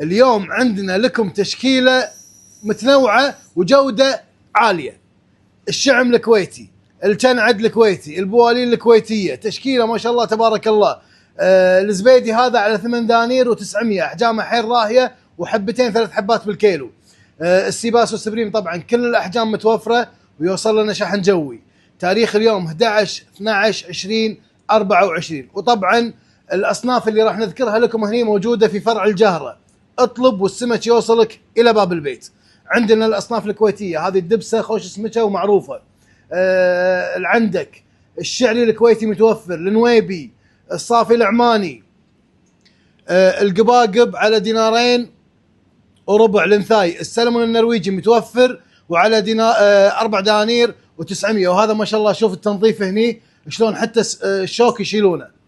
اليوم عندنا لكم تشكيله متنوعه وجوده عاليه. الشعم الكويتي، التنعد الكويتي، البوالين الكويتيه، تشكيله ما شاء الله تبارك الله. الزبيدي هذا على 8 دنانير و900، احجامه حيل راهيه وحبتين 3 حبات بالكيلو. السيباس والسبريم طبعا كل الاحجام متوفره ويوصل لنا شحن جوي. تاريخ اليوم 11 12 20 24. وطبعا الاصناف اللي راح نذكرها لكم هنا موجوده في فرع الجهره. اطلب والسمك يوصلك الى باب البيت. عندنا الاصناف الكويتيه، هذه الدبسه خوش سمكه ومعروفه. عندك الشعري الكويتي متوفر، النويبي، الصافي العماني، القباقب على 2.25 دينار لنثاي، السلمون النرويجي متوفر وعلى 4 دنانير و900. وهذا ما شاء الله شوف التنظيف هني شلون حتى الشوك يشيلونه.